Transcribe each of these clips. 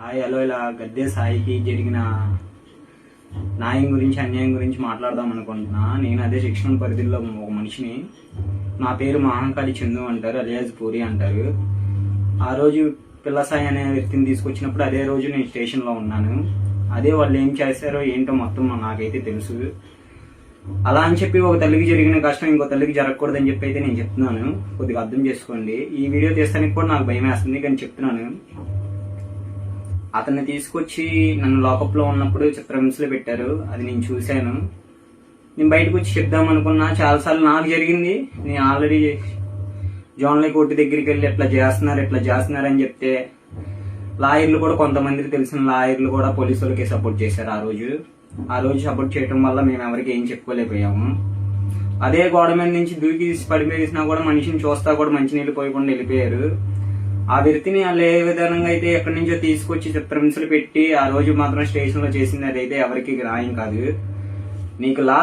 Hello, ఇలా గద్దె సాయికి జరిగిన న్యాయం గురించి అన్యాయం గురించి మాట్లాడదాం అనుకుంటున్నా. నేను అదే శిక్షణ పరిధిలో ఒక మనిషిని. నా పేరు మహంకాళి చందు అంటారు, అలియాజ్ పూరి అంటారు. ఆ రోజు పిల్ల సాయి అనే వ్యక్తిని తీసుకొచ్చినప్పుడు అదే రోజు నేను స్టేషన్లో ఉన్నాను. అదే వాళ్ళు ఏం చేశారో ఏంటో మొత్తం నాకైతే తెలుసు. అలా అని చెప్పి ఒక తల్లికి జరిగిన కష్టం ఇంకో తల్లికి జరగకూడదని చెప్పి అయితే నేను చెప్తున్నాను. కొద్దిగా అర్థం చేసుకోండి. ఈ వీడియో తీస్తానికి కూడా నాకు భయం వేస్తుంది, కానీ చెప్తున్నాను. అతన్ని తీసుకొచ్చి నన్ను లాకప్లో ఉన్నప్పుడు చిత్రహింసలు పెట్టారు. అది నేను చూశాను. నేను బయటకు వచ్చి చెప్దాం అనుకున్నా. చాలాసార్లు నాకు జరిగింది. నేను ఆల్రెడీ జోన్లీ కోర్టు దగ్గరికి వెళ్ళి ఎట్లా చేస్తున్నారు అని చెప్తే లాయర్లు కూడా, కొంతమందికి తెలిసిన లాయర్లు కూడా పోలీసులకి సపోర్ట్ చేశారు. ఆ రోజు సపోర్ట్ చేయడం వల్ల మేము ఎవరికి ఏం చెప్పుకోలేకపోయాము. అదే గోడ మీద నుంచి దూకి పడిపోయేసినా కూడా మనిషిని చూస్తా కూడా మంచినీళ్ళు పోయకుండా వెళ్ళిపోయారు. ఆ వ్యక్తిని వాళ్ళు ఏ విధంగా అయితే ఎక్కడి నుంచో తీసుకొచ్చి చిత్రహింసలు పెట్టి ఆ రోజు మాత్రం స్టేషన్లో చేసింది అదైతే ఎవరికి న్యాయం కాదు. నీకు లా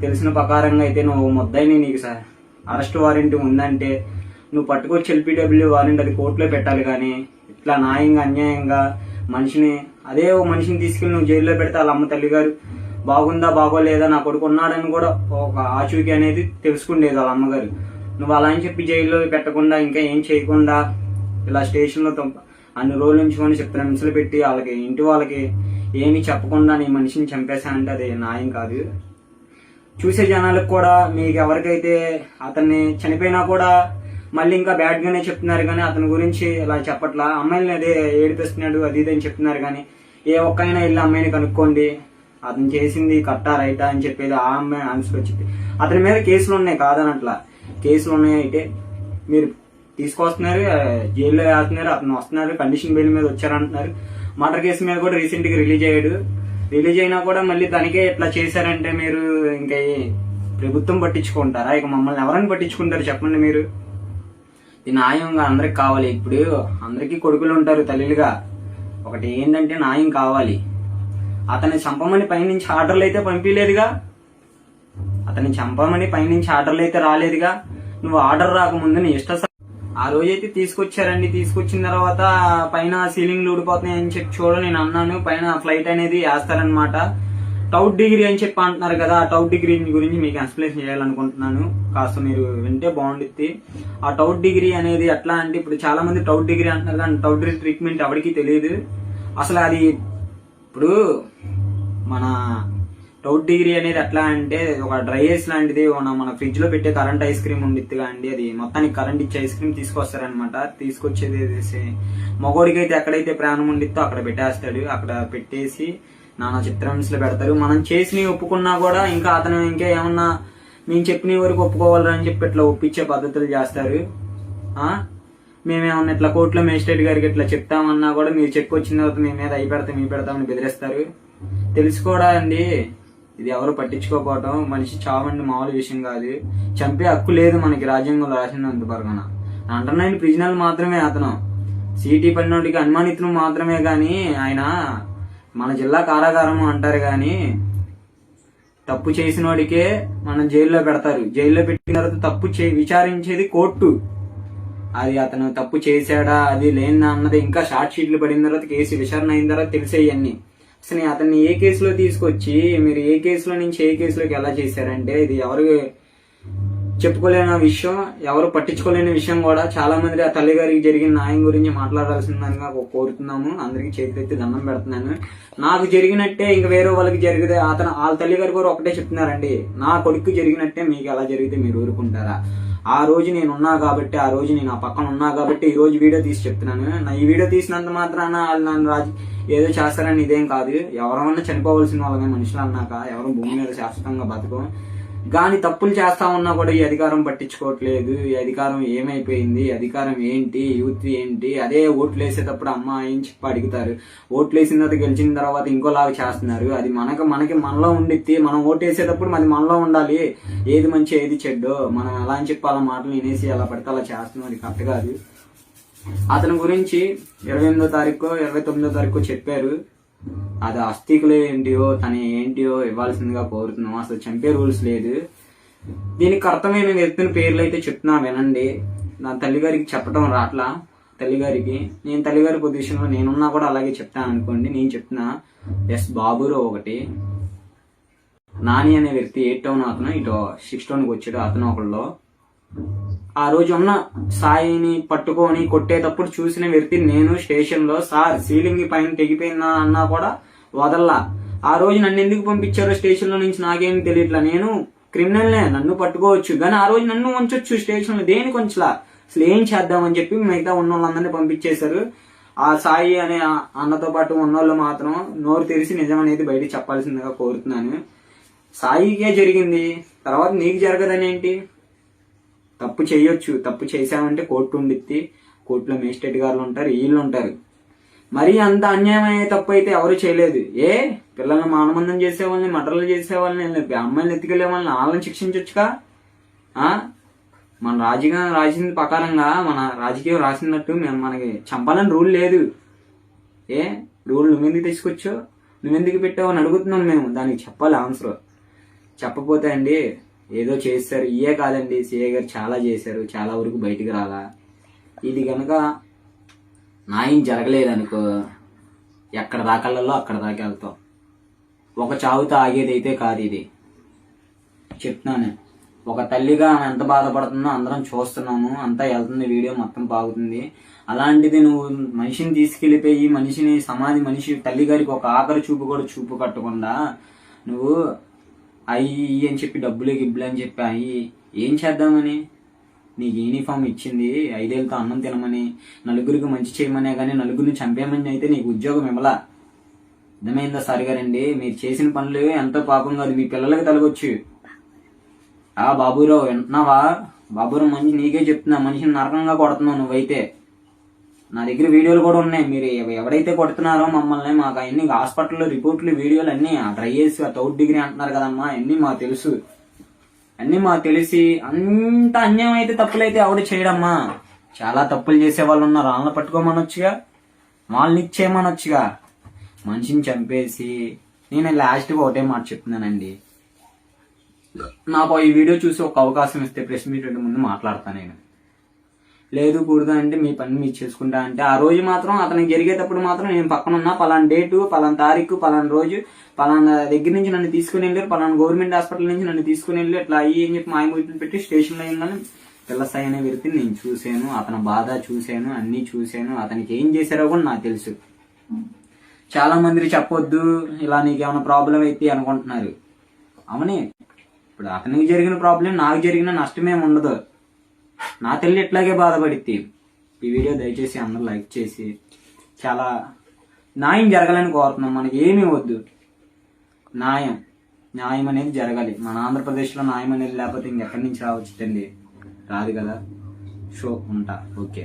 తెలిసిన ప్రకారంగా అయితే నువ్వు ముద్దాయిని, నీకు అరెస్ట్ వారెంట్ ఉందంటే నువ్వు పట్టుకొచ్చి ఎల్పీడబ్ల్యూ వారెంట్ అది కోర్టులో పెట్టాలి. కానీ ఇట్లా న్యాయంగా అన్యాయంగా అదే ఓ మనిషిని తీసుకెళ్ళి నువ్వు జైల్లో పెడితే వాళ్ళ అమ్మ తల్లి గారు బాగుందా బాగోలేదా, నా కొడుకు ఉన్నాడని కూడా ఒక ఆచూకీ అనేది తెలుసుకుండేది వాళ్ళ అమ్మగారు. నువ్వు అలా అని చెప్పి జైల్లో పెట్టకుండా ఇంకా ఏం చేయకుండా ఇలా స్టేషన్లో అన్ని రోజుల నుంచి చిత్రహింసలు పెట్టి వాళ్ళకి ఏమీ చెప్పకుండా నీ మనిషిని చంపేశానంటే అది న్యాయం కాదు. చూసే జనాలకు కూడా, మీకు ఎవరికైతే అతన్ని చనిపోయినా కూడా మళ్ళీ ఇంకా బ్యాడ్గానే చెప్తున్నారు, కానీ అతని గురించి ఇలా చెప్పట్లా. అమ్మాయిని అదే ఏడిపిస్తున్నాడు అది ఇది అని చెప్తున్నారు. కానీ ఏ ఒక్కైనా వెళ్ళి అమ్మాయిని కనుక్కోండి, అతను చేసింది కరెక్టా రైటా అని చెప్పేది ఆ అమ్మాయి ఆన్సర్ వచ్చి. అతని మీద కేసులు ఉన్నాయి, కాదనట్లా. కేసులు ఉన్నాయి అయితే మీరు తీసుకొస్తున్నారు, జైల్లో వేస్తున్నారు, అతను వస్తున్నారు, కండిషన్ బెయిల్ మీద వచ్చారంటున్నారు. మర్డర్ కేసు మీద కూడా రీసెంట్గా రిలీజ్ అయ్యాడు. రిలీజ్ అయినా కూడా మళ్ళీ తనకే ఇట్లా చేశారంటే మీరు ఇంకా ప్రభుత్వం పట్టించుకుంటారా? ఇక మమ్మల్ని ఎవరైనా పట్టించుకుంటారు చెప్పండి మీరు? ఈ న్యాయంగా అందరికి కావాలి. ఇప్పుడు అందరికీ కొడుకులు ఉంటారు తల్లిలుగా. ఒకటి ఏంటంటే న్యాయం కావాలి. అతన్ని చంపమని పైనుంచి ఆర్డర్లు అయితే పంపించలేదుగా. అతన్ని చంపమని పైనుంచి ఆర్డర్లు అయితే రాలేదుగా. నువ్వు ఆర్డర్ రాకముందు నీ ఇష్ట ఆ రోజైతే తీసుకొచ్చారండి. తీసుకొచ్చిన తర్వాత పైన సీలింగ్లు ఊడిపోతున్నాయని చెప్పి నేను అన్నాను. పైన ఫ్లైట్ అనేది వేస్తారనమాట. టౌట్ డిగ్రీ అని చెప్పి అంటున్నారు కదా. ఆ టౌట్ డిగ్రీ గురించి మీకు ఎక్స్ప్లెయిన్ చేయాలనుకుంటున్నాను. కాస్త మీరు వింటే బాగుంటుంది. ఆ టౌట్ డిగ్రీ అనేది ఎట్లా అంటే, ఇప్పుడు చాలా మంది టౌట్ డిగ్రీ అంటున్నారు కానీ టౌట్ డిగ్రీ ట్రీట్మెంట్ ఎవరికి తెలియదు అసలు. అది ఇప్పుడు మన టౌట్ డిగ్రీ అనేది ఎట్లా అంటే ఒక డ్రై ఐస్ లాంటిది. మన ఫ్రిడ్జ్ లో పెట్టే కరెంట్ ఐస్ క్రీమ్ ఉండిద్దిగా అండి. అది మొత్తానికి కరెంట్ ఇచ్చే ఐస్ క్రీమ్ తీసుకొస్తారనమాట. తీసుకొచ్చేది మగోడికి అయితే ఎక్కడైతే ప్రాణం ఉండిద్దో అక్కడ పెట్టేస్తాడు. అక్కడ పెట్టేసి నానా చిత్రహింసలు పెడతారు. మనం చేసినవి ఒప్పుకున్నా కూడా ఇంకా అతను ఇంకా ఏమన్నా మేము చెప్పిన వరకు ఒప్పుకోవాలని అని చెప్పి ఇట్లా ఒప్పించే పద్ధతులు చేస్తారు. మేమేమన్నా ఇట్లా కోర్టులో మేజిస్ట్రేట్ గారికి ఇట్లా చెప్తామన్నా కూడా మీరు చెక్ వచ్చిన తర్వాత మీ మీద మీ పెడతామని బెదిరిస్తారు. తెలుసుకోడా అండి, ఇది ఎవరు పట్టించుకోకపోవటం. మనిషి చావండి మామూలు విషయం కాదు. చంపే హక్కు లేదు మనకి రాజ్యాంగంలో రాసినంత పరగన. అంటున్నాయని ప్రిజనల్ మాత్రమే అతను. సిటీ పడినోడికి అనుమానితులు మాత్రమే కానీ ఆయన మన జిల్లా కారాగారం అంటారు. కానీ తప్పు చేసిన వాడికే మనం జైల్లో పెడతారు. జైల్లో పెట్టిన తర్వాత విచారించేది కోర్టు. అది అతను తప్పు చేశాడా అది లేని అన్నది ఇంకా షార్ట్ షీట్లు పడిన తర్వాత కేసు విచారణ అయిన తర్వాత తెలిసేయన్నీ. అసలు అతన్ని ఏ కేసులో తీసుకొచ్చి మీరు ఏ కేసులో నుంచి ఏ కేసులోకి ఎలా చేశారంటే ఇది ఎవరు చెప్పుకోలేని విషయం, ఎవరు పట్టించుకోలేని విషయం కూడా. చాలా మంది ఆ తల్లి గారికి జరిగిన న్యాయం గురించి మాట్లాడాల్సిందని కోరుతున్నాము. అందరికి చేతులెత్తి దండం పెడుతున్నాను. నాకు జరిగినట్టే ఇంకా వేరే వాళ్ళకి జరిగితే వాళ్ళ తల్లి గారు కూడా ఒకటే చెప్తున్నారండి, నా కొడుకు జరిగినట్టే మీకు ఎలా జరిగితే మీరు ఊరుకుంటారా? ఆ రోజు నేను ఉన్నా కాబట్టి, ఆ రోజు నేను ఆ పక్కన ఉన్నా కాబట్టి ఈ రోజు వీడియో తీసి చెప్తున్నాను. నా ఈ వీడియో తీసినంత మాత్రాన వాళ్ళు నన్ను ఏదో చేస్తారని ఇదేం కాదు. ఎవరన్నా చనిపోవాల్సిన వాళ్ళమే మనుషులు అన్నాక. ఎవరు భూమి మీద శాశ్వతంగా బతకం. కానీ తప్పులు చేస్తా ఉన్నా కూడా ఈ అధికారం పట్టించుకోవట్లేదు. ఈ అధికారం ఏమైపోయింది, అధికారం ఏంటి, యూత్ ఏంటి? అదే ఓట్లు వేసేటప్పుడు అమ్మ ఏం చెప్పి అడుగుతారు. ఓట్లు వేసిన తర్వాత గెలిచిన తర్వాత ఇంకోలాగా చేస్తున్నారు. అది మనకి మనలో ఉండిద్ది. మనం ఓటు వేసేటప్పుడు మనలో ఉండాలి. ఏది మంచి ఏది చెడ్డో మనం ఎలా అని చెప్పి అలా మాటలు వినేసి అలా పడితే అలా చేస్తున్నాం. అది కరెక్ట్ కాదు. అతని గురించి 28వ తారీఖు 29వ తారీఖు చెప్పారు. అది అస్థికులు ఏంటియో తన ఏంటియో ఇవ్వాల్సిందిగా కోరుతున్నాం. అసలు చంపే రూల్స్ లేదు. దీనికి అర్థమైన వ్యక్తుల పేర్లు అయితే చెప్తున్నా వినండి. నా తల్లి గారికి చెప్పడం రాట్లా. తల్లిగారికి. నేను తల్లిగారి పొజిషన్లో నేనున్నా కూడా అలాగే చెప్తాను అనుకోండి. నేను చెప్తున్నా, ఎస్ బాబురావు ఒకటి, నాని అనే వ్యక్తి 8 టౌన్ అతను ఇటు 6 టౌన్కి వచ్చాడు, అతను ఒకళ్ళు. ఆ రోజు ఉన్న సాయిని పట్టుకొని కొట్టేటప్పుడు చూసిన వ్యక్తి నేను స్టేషన్లో. సార్ సీలింగ్ పైన తెగిపోయిందా అన్నా కూడా వదల్లా. ఆ రోజు నన్ను ఎందుకు పంపించారో స్టేషన్లో నుంచి నాకేం తెలియట్లా. నేను క్రిమినల్నే, నన్ను పట్టుకోవచ్చు, కానీ ఆ రోజు నన్ను ఉంచొచ్చు స్టేషన్లో, దేనికి ఉంచలా. అసలు ఏం చేద్దామని చెప్పి మిగతా ఉన్న వాళ్ళందరినీ పంపించేశారు. ఆ సాయి అనే అన్నతో పాటు ఉన్నోళ్ళు మాత్రం నోరు తెరిచి నిజం అనేది బయట చెప్పాల్సిందిగా కోరుతున్నాను. సాయికే జరిగింది, తర్వాత నీకు జరగదని ఏంటి? తప్పు చేయొచ్చు, తప్పు చేసామంటే కోర్టు ఉండిద్ది, కోర్టులో మేజిస్ట్రేట్ గారు ఉంటారు, వీళ్ళు ఉంటారు. మరీ అంత అన్యాయమైన తప్పు అయితే ఎవరు చేయలేదు. పిల్లల్ని మానబంధం చేసేవాళ్ళని, మటర్లు చేసేవాళ్ళని, అమ్మాయిని ఎత్తుకెళ్లే వాళ్ళని వాళ్ళని శిక్షించొచ్చుగా. మన రాజకీయం రాసిన ప్రకారంగా, మన రాజకీయం రాసినట్టు మనకి చంపాలని రూల్ లేదు. రూల్ నువ్వెందుకు తీసుకొచ్చో, నువ్వెందుకు పెట్టావు అని అడుగుతున్నాం మేము. దానికి చెప్పాలి ఆన్సర్. చెప్పపోతే అండి ఏదో చేస్తారు. ఇయే కాదండి, సిఏ గారు చాలా చేశారు, చాలా వరకు బయటికి రాలా. ఇది కనుక న్యాయం జరగలేదనుకో, ఎక్కడ దాకాలలో అక్కడ దాకా వెళ్తాం. ఒక చావుతో ఆగేదైతే కాదు ఇది, చెప్తున్నాను. ఒక తల్లిగా ఆమె ఎంత బాధపడుతుందో అందరం చూస్తున్నాము, అంతా వెళ్తుంది, వీడియో మొత్తం బాగుతుంది. అలాంటిది నువ్వు మనిషిని తీసుకెళ్లిపోయి మనిషిని మనిషి తల్లి గారికి ఒక ఆఖరి చూపు కూడా చూపు కట్టకుండా నువ్వు అయ్యి అని చెప్పి డబ్బులు గిబ్బులు అని చెప్పి అయ్యి ఏం చేద్దామని? నీకు యూనిఫామ్ ఇచ్చింది 5 ఏళ్ళతో అన్నం తినమని, నలుగురికి మంచి చేయమనే, కానీ నలుగురిని చంపేయమని అయితే నీకు ఉద్యోగం ఇవ్వలా. అర్థమైందా సార్ గారండి? మీరు చేసిన పనులు ఎంతో పాపం కాదు, మీ పిల్లలకి తలగొచ్చు. బాబురావు వింటున్నావా? బాబురావు మంచి నీకే చెప్తున్నా, మనిషిని నరకంగా కొడుతున్నావు నువ్వైతే. నా దగ్గర వీడియోలు కూడా ఉన్నాయి. మీరు ఎవరైతే కొడుతున్నారో మమ్మల్ని, మాకు అన్ని హాస్పిటల్లో రిపోర్ట్లు వీడియోలు అన్ని ట్రై చేసి 3rd డిగ్రీ అంటున్నారు కదమ్మా, అన్ని మాకు తెలుసు. అన్ని మాకు తెలిసి అంత అన్యాయం అయితే తప్పులైతే ఎవడు చేయడమ్మా. చాలా తప్పులు చేసే వాళ్ళు ఉన్నారు, వాళ్ళని పట్టుకోమనొచ్చుగా, వాళ్ళని ఇచ్చేయమనొచ్చుగా. మనిషిని చంపేసి నేను లాస్ట్గా ఒకటే మాట చెప్తున్నానండి, నాకు ఈ వీడియో చూసి ఒక అవకాశం ఇస్తే ప్రెస్ మీట్ ముందు మాట్లాడతాను నేను. లేదు కూడదు అంటే మీ పని మీరు చేసుకుంటా అంటే, ఆ రోజు మాత్రం అతనికి జరిగేటప్పుడు మాత్రం నేను పక్కన ఉన్నా, పలానా డేటు, పలానా తారీఖు, పలానా రోజు, పలానా దగ్గర నుంచి నన్ను తీసుకుని వెళ్ళారు, పలానా గవర్నమెంట్ హాస్పిటల్ నుంచి నన్ను తీసుకుని వెళ్ళి అట్లా అయ్యి అని చెప్పి మాయమూర్తులు పెట్టి స్టేషన్లో అయిందని పిల్లసాయి అనే వ్యక్తిని నేను చూశాను, అతని బాధ చూశాను, అన్ని చూశాను. అతనికి ఏం చేశారో కూడా నాకు తెలుసు. చాలా మంది చెప్పొద్దు, ఇలా నీకేమైనా ప్రాబ్లం అయితే అనుకుంటున్నారు. అవునే, ఇప్పుడు అతనికి జరిగిన ప్రాబ్లం నాకు జరిగిన నష్టమేమి ఉండదు. నా తల్లి ఎట్లాగే బాధపడిద్ది. ఈ వీడియో దయచేసి అందరూ లైక్ చేసి, చాలా న్యాయం జరగాలని కోరుతున్నాం. మనకి ఏమీ వద్దు, న్యాయం అనేది జరగాలి. మన ఆంధ్రప్రదేశ్లో న్యాయం అనేది లేకపోతే ఇంకెక్కడి నుంచి రావచ్చు? రాదు కదా. షో ఉంటా. ఓకే.